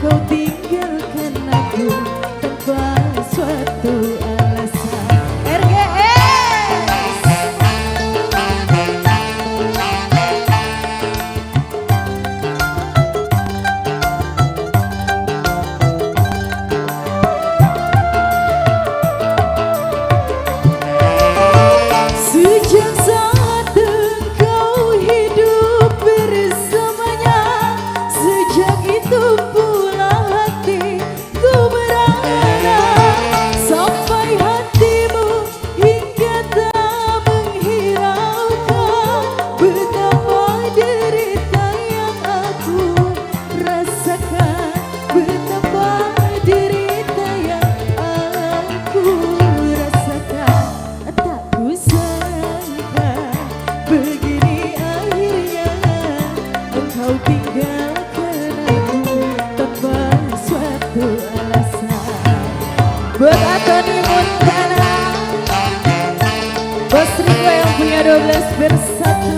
kau tinggalkan aku tanpa suatu alasan. RGS sejak saat engkau hidup bersamanya, sejak itu pula hatiku merana, sampai hatimu hingga tak menghiraukan betapa derita yang aku rasakan, betapa derita yang aku rasakan. Tak kusangka begini akhirnya engkau tinggalkan aku tanpa suatu alasan. Buat Anthony Montana, Bos Riko yang punya 12 bersatu.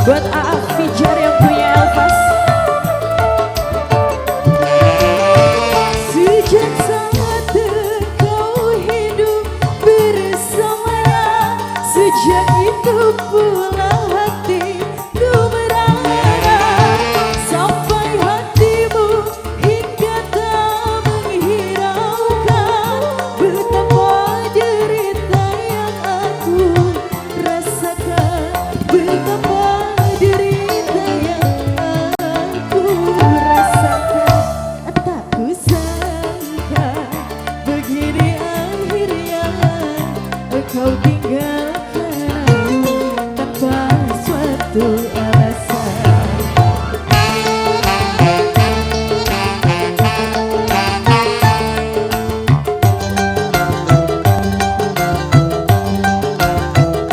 Buat Aaf Fijar yang punya Elvas. Sejak saat engkau hidup bersamanya, sejak itu pula hatiku merana, sampai hatimu hingga tak menghiraukan betapa derita yang aku rasakan, betapa derita yang aku rasakan. Tak kusangka begini akhirnya engkau tinggalkan aku tanpa suatu alasan.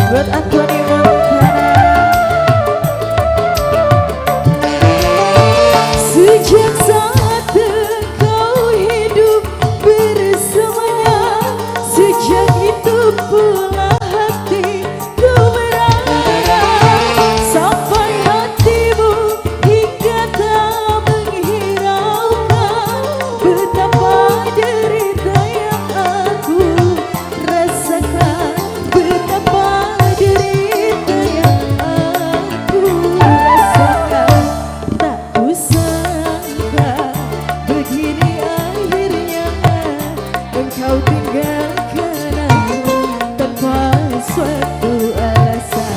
Buat Anthony Montana, sejak saat engkau hidup bersamanya, sejak itu pula hatiku merana, sampai hatimu hingga tak menghiraukan betapa derita yang aku rasakan, betapa derita yang aku rasakan. Tak kusangka begini akhirnya engkau tinggalkan aku tanpa suatu alasan.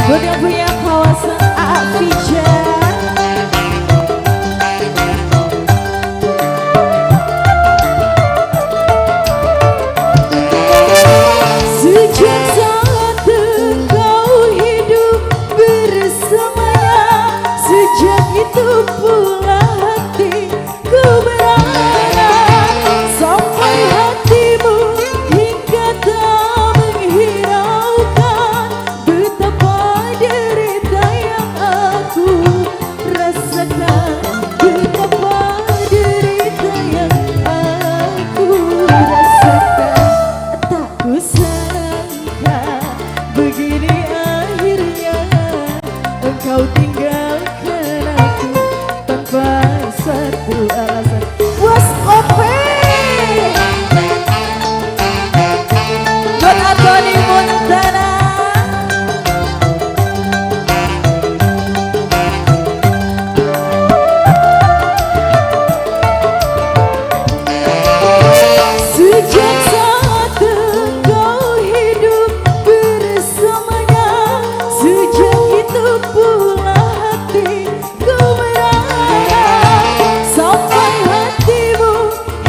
Buat yang punya kawasan Aaf Fijar, sejak saat engkau hidup bersamanya, sejak itu pula hatiku merana, sampai hatimu hingga tak menghiraukan betapa derita yang aku rasakan, betapa derita yang aku rasakan. Tak kusangka begini akhirnya engkau tinggalkan aku tanpa satu alasan. Was Ope buat Anthony Montana, sejak saat engkau hidup bersamanya, sejak itu pula hatiku merana, sampai hatimu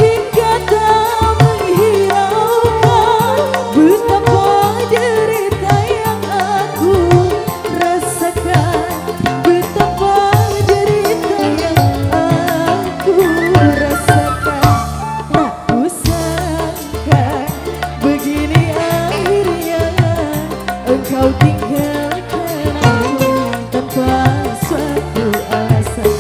hingga tak menghiraukan betapa derita yang aku rasakan, betapa derita yang aku rasakan. Tak kusangka begini akhirnya engkau tinggalkan aku tanpa suatu alasan.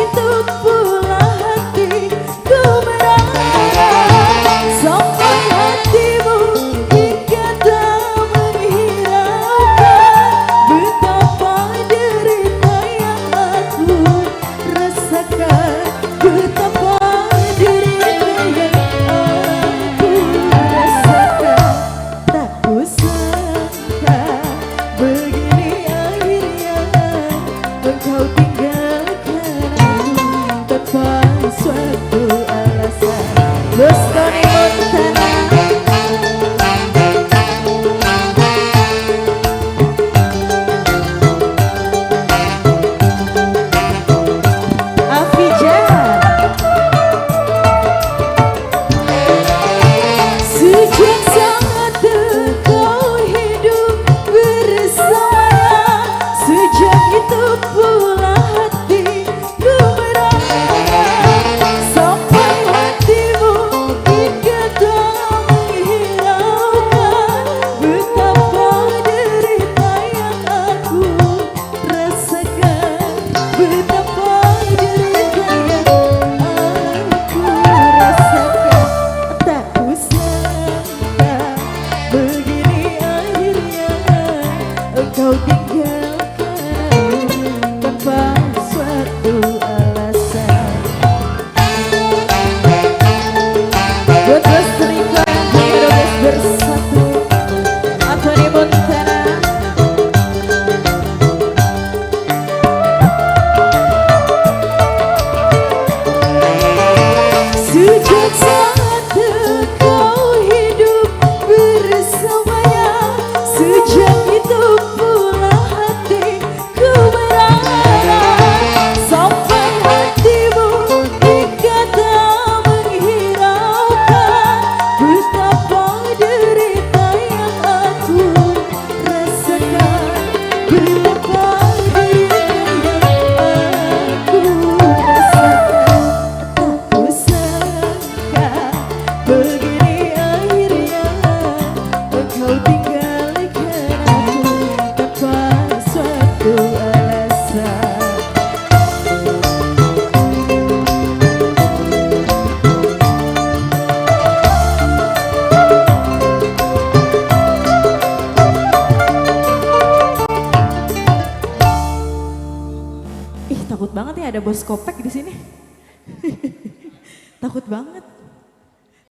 itu pula hatiku merana sampai hatimu hingga tak menghiraukan betapa derita yang aku rasakan, betapa derita yang aku rasakan. Tak kusangka begini akhirnya engkau tinggalkan aku tanpa suatu alasan. Los Tony Montana. Sejak saat engkau hidup bersama, sejak itu pula hatiku merana sampai hatimu hingga tak menghiraukan betapa derita yang aku rasakan, betapa derita yang aku rasakan. Tak kusangka begini akhirnya engkau tinggalkan tanpa suatu alasan. Buat bos selingkuh yang hanya bos bersatu, Anthony Montana. Sejak saat engkau hidup bersamanya, sejak itu pula hatiku merana sampai hatimu hingga tak menghiraukan betapa derita yang aku rasakan, betapa derita yang aku rasakan. Tak kusangka begini akhirnya engkau tinggalkan aku tanpa suatu alasan. Ih, takut banget ya ada bos kopek di sini. Takut banget.